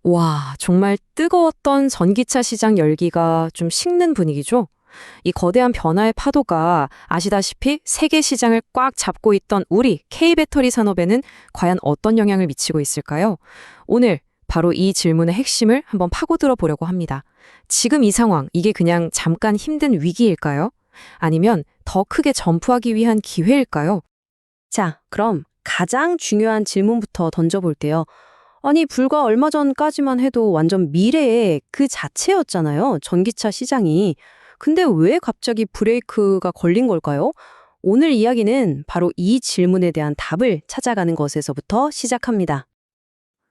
와, 정말 뜨거웠던 전기차 시장 열기가 좀 식는 분위기죠? 이 거대한 변화의 파도가 아시다시피 세계 시장을 꽉 잡고 있던 우리 K배터리 산업에는 과연 어떤 영향을 미치고 있을까요? 오늘 바로 이 질문의 핵심을 한번 파고들어 보려고 합니다. 지금 이 상황, 이게 그냥 잠깐 힘든 위기일까요? 아니면 더 크게 점프하기 위한 기회일까요? 자, 그럼 가장 중요한 질문부터 던져볼게요. 아니, 불과 얼마 전까지만 해도 완전 미래의 그 자체였잖아요. 전기차 시장이. 근데 왜 갑자기 브레이크가 걸린 걸까요? 오늘 이야기는 바로 이 질문에 대한 답을 찾아가는 것에서부터 시작합니다.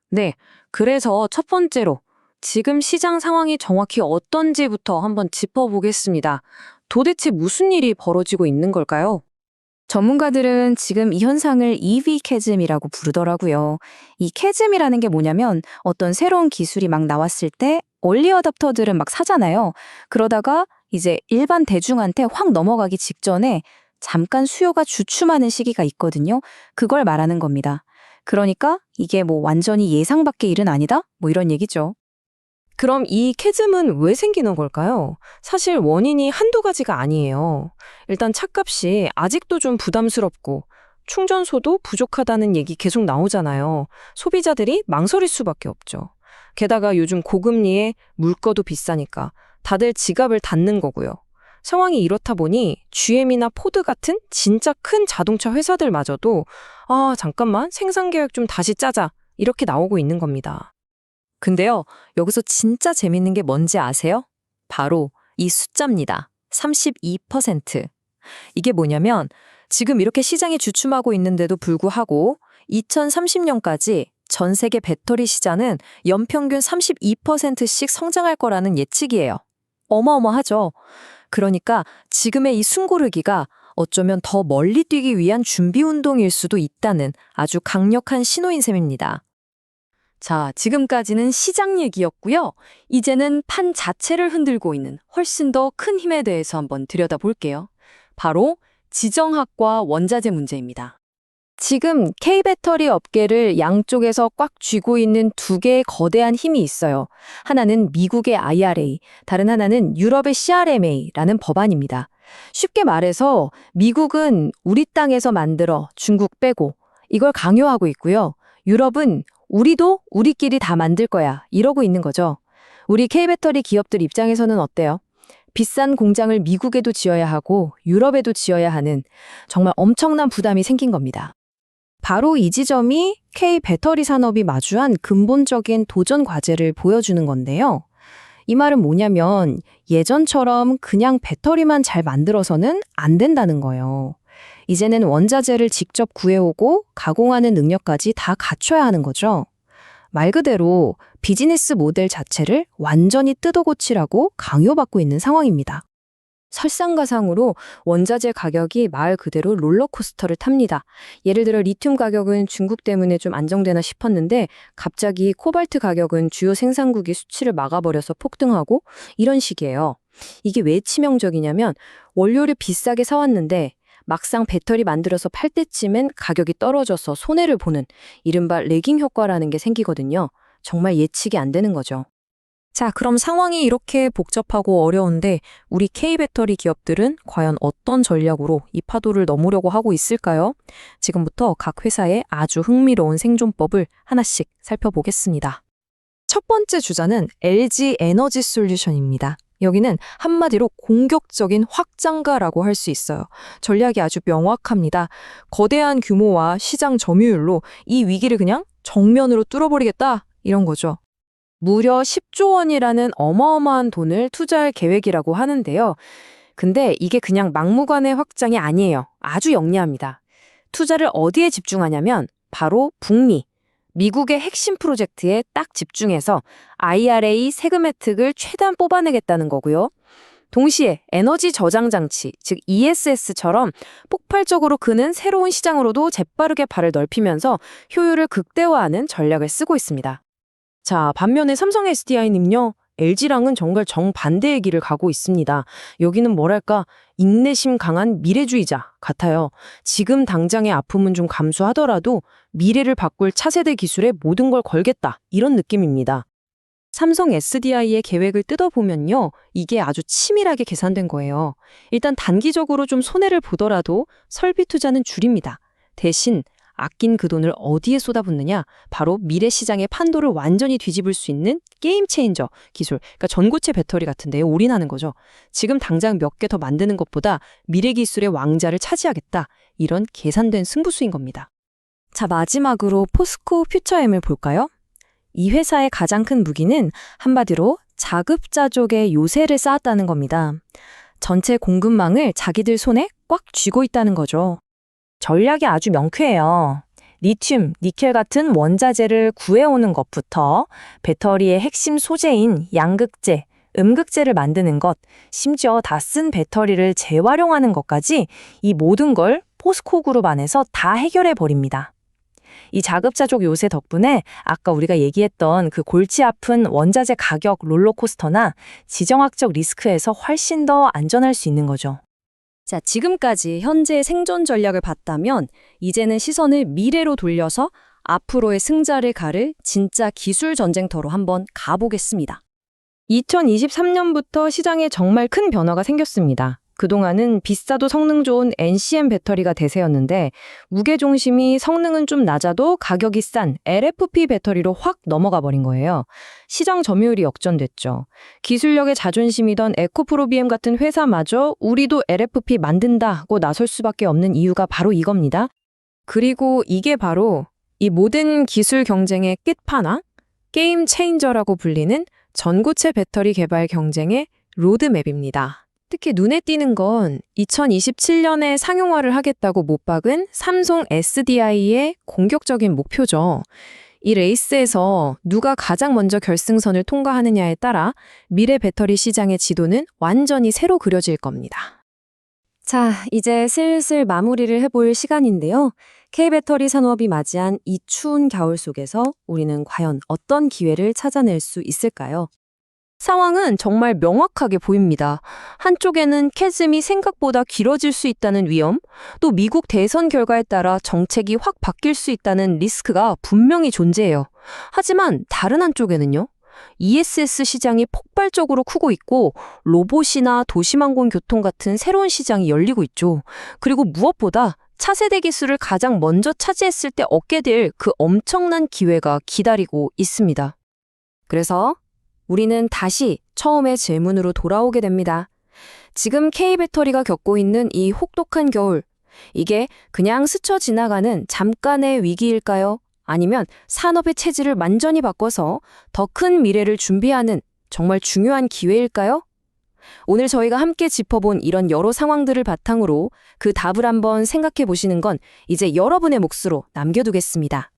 네, 그래서 첫 번째로 지금 시장 상황이 정확히 어떤지부터 한번 짚어보겠습니다. 도대체 무슨 일이 벌어지고 있는 걸까요? 전문가들은 지금 이 현상을 EV 캐즘이라고 부르더라고요. 이 캐즘이라는 게 뭐냐면 어떤 새로운 기술이 막 나왔을 때 얼리 어답터들은 막 사잖아요. 그러다가 이제 일반 대중한테 확 넘어가기 직전에 잠깐 수요가 주춤하는 시기가 있거든요. 그걸 말하는 겁니다. 그러니까 이게 뭐 완전히 예상 밖의 일은 아니다? 뭐 이런 얘기죠. 그럼 이 캐즘은 왜 생기는 걸까요? 사실 원인이 한두 가지가 아니에요. 일단 차값이 아직도 좀 부담스럽고 충전소도 부족하다는 얘기 계속 나오잖아요. 소비자들이 망설일 수밖에 없죠. 게다가 요즘 고금리에 물가도 비싸니까 다들 지갑을 닫는 거고요. 상황이 이렇다 보니 GM이나 포드 같은 진짜 큰 자동차 회사들마저도 잠깐만 생산 계획 좀 다시 짜자 이렇게 나오고 있는 겁니다. 근데요, 여기서 진짜 재밌는 게 뭔지 아세요? 바로 이 숫자입니다. 32%. 이게 뭐냐면 지금 이렇게 시장이 주춤하고 있는데도 불구하고 2030년까지 전 세계 배터리 시장은 연평균 32%씩 성장할 거라는 예측이에요. 어마어마하죠? 그러니까 지금의 이 숨고르기가 어쩌면 더 멀리 뛰기 위한 준비 운동일 수도 있다는 아주 강력한 신호인 셈입니다. 자, 지금까지는 시장 얘기였고요. 이제는 판 자체를 흔들고 있는 훨씬 더 큰 힘에 대해서 한번 들여다볼게요. 바로 지정학과 원자재 문제입니다. 지금 K배터리 업계를 양쪽에서 꽉 쥐고 있는 두 개의 거대한 힘이 있어요. 하나는 미국의 IRA, 다른 하나는 유럽의 CRMA라는 법안입니다. 쉽게 말해서 미국은 우리 땅에서 만들어 중국 빼고 이걸 강요하고 있고요. 유럽은 우리도 우리끼리 다 만들 거야 이러고 있는 거죠. 우리 K배터리 기업들 입장에서는 어때요? 비싼 공장을 미국에도 지어야 하고 유럽에도 지어야 하는 정말 엄청난 부담이 생긴 겁니다. 바로 이 지점이 K배터리 산업이 마주한 근본적인 도전 과제를 보여주는 건데요. 이 말은 뭐냐면 예전처럼 그냥 배터리만 잘 만들어서는 안 된다는 거예요. 이제는 원자재를 직접 구해오고 가공하는 능력까지 다 갖춰야 하는 거죠. 말 그대로 비즈니스 모델 자체를 완전히 뜯어고치라고 강요받고 있는 상황입니다. 설상가상으로 원자재 가격이 말 그대로 롤러코스터를 탑니다. 예를 들어 리튬 가격은 중국 때문에 좀 안정되나 싶었는데 갑자기 코발트 가격은 주요 생산국이 수치를 막아버려서 폭등하고 이런 식이에요. 이게 왜 치명적이냐면 원료를 비싸게 사왔는데 막상 배터리 만들어서 팔 때쯤엔 가격이 떨어져서 손해를 보는 이른바 레깅 효과라는 게 생기거든요. 정말 예측이 안 되는 거죠. 자, 그럼 상황이 이렇게 복잡하고 어려운데 우리 K배터리 기업들은 과연 어떤 전략으로 이 파도를 넘으려고 하고 있을까요? 지금부터 각 회사의 아주 흥미로운 생존법을 하나씩 살펴보겠습니다. 첫 번째 주자는 LG 에너지 솔루션입니다. 여기는 한마디로 공격적인 확장가라고 할 수 있어요. 전략이 아주 명확합니다. 거대한 규모와 시장 점유율로 이 위기를 그냥 정면으로 뚫어버리겠다 이런 거죠. 무려 10조 원이라는 어마어마한 돈을 투자할 계획이라고 하는데요. 근데 이게 그냥 막무가내 확장이 아니에요. 아주 영리합니다. 투자를 어디에 집중하냐면 바로 북미, 미국의 핵심 프로젝트에 딱 집중해서 IRA 세금 혜택을 최대한 뽑아내겠다는 거고요. 동시에 에너지 저장 장치, 즉 ESS처럼 폭발적으로 크는 새로운 시장으로도 재빠르게 발을 넓히면서 효율을 극대화하는 전략을 쓰고 있습니다. 자, 반면에 삼성 SDI는요, LG랑은 정말 정반대의 길을 가고 있습니다. 여기는 뭐랄까, 인내심 강한 미래주의자 같아요. 지금 당장의 아픔은 좀 감수하더라도 미래를 바꿀 차세대 기술에 모든 걸 걸겠다, 이런 느낌입니다. 삼성 SDI의 계획을 뜯어보면요. 이게 아주 치밀하게 계산된 거예요. 일단 단기적으로 좀 손해를 보더라도 설비 투자는 줄입니다. 대신 아낀 그 돈을 어디에 쏟아붓느냐? 바로 미래 시장의 판도를 완전히 뒤집을 수 있는 게임 체인저 기술, 그러니까 전고체 배터리 같은 데에 올인하는 거죠. 지금 당장 몇 개 더 만드는 것보다 미래 기술의 왕자를 차지하겠다. 이런 계산된 승부수인 겁니다. 자, 마지막으로 포스코 퓨처엠을 볼까요? 이 회사의 가장 큰 무기는 한마디로 자급자족의 요새를 쌓았다는 겁니다. 전체 공급망을 자기들 손에 꽉 쥐고 있다는 거죠. 전략이 아주 명쾌해요. 리튬, 니켈 같은 원자재를 구해오는 것부터 배터리의 핵심 소재인 양극재, 음극재를 만드는 것, 심지어 다 쓴 배터리를 재활용하는 것까지 이 모든 걸 포스코 그룹 안에서 다 해결해 버립니다. 이 자급자족 요새 덕분에 아까 우리가 얘기했던 그 골치 아픈 원자재 가격 롤러코스터나 지정학적 리스크에서 훨씬 더 안전할 수 있는 거죠. 자, 지금까지 현재의 생존 전략을 봤다면 이제는 시선을 미래로 돌려서 앞으로의 승자를 가를 진짜 기술 전쟁터로 한번 가보겠습니다. 2023년부터 시장에 정말 큰 변화가 생겼습니다. 그동안은 비싸도 성능 좋은 NCM 배터리가 대세였는데 무게중심이 성능은 좀 낮아도 가격이 싼 LFP 배터리로 확 넘어가 버린 거예요. 시장 점유율이 역전됐죠. 기술력의 자존심이던 에코프로비엠 같은 회사마저 우리도 LFP 만든다고 나설 수밖에 없는 이유가 바로 이겁니다. 그리고 이게 바로 이 모든 기술 경쟁의 끝판왕, 게임 체인저라고 불리는 전고체 배터리 개발 경쟁의 로드맵입니다. 특히 눈에 띄는 건 2027년에 상용화를 하겠다고 못 박은 삼성 SDI의 공격적인 목표죠. 이 레이스에서 누가 가장 먼저 결승선을 통과하느냐에 따라 미래 배터리 시장의 지도는 완전히 새로 그려질 겁니다. 자, 이제 슬슬 마무리를 해볼 시간인데요. K배터리 산업이 맞이한 이 추운 겨울 속에서 우리는 과연 어떤 기회를 찾아낼 수 있을까요? 상황은 정말 명확하게 보입니다. 한쪽에는 캐즘이 생각보다 길어질 수 있다는 위험, 또 미국 대선 결과에 따라 정책이 확 바뀔 수 있다는 리스크가 분명히 존재해요. 하지만 다른 한쪽에는요. ESS 시장이 폭발적으로 크고 있고 로봇이나 도시망공 교통 같은 새로운 시장이 열리고 있죠. 그리고 무엇보다 차세대 기술을 가장 먼저 차지했을 때 얻게 될 그 엄청난 기회가 기다리고 있습니다. 그래서 우리는 다시 처음의 질문으로 돌아오게 됩니다. 지금 K배터리가 겪고 있는 이 혹독한 겨울, 이게 그냥 스쳐 지나가는 잠깐의 위기일까요? 아니면 산업의 체질을 완전히 바꿔서 더 큰 미래를 준비하는 정말 중요한 기회일까요? 오늘 저희가 함께 짚어본 이런 여러 상황들을 바탕으로 그 답을 한번 생각해 보시는 건 이제 여러분의 몫으로 남겨두겠습니다.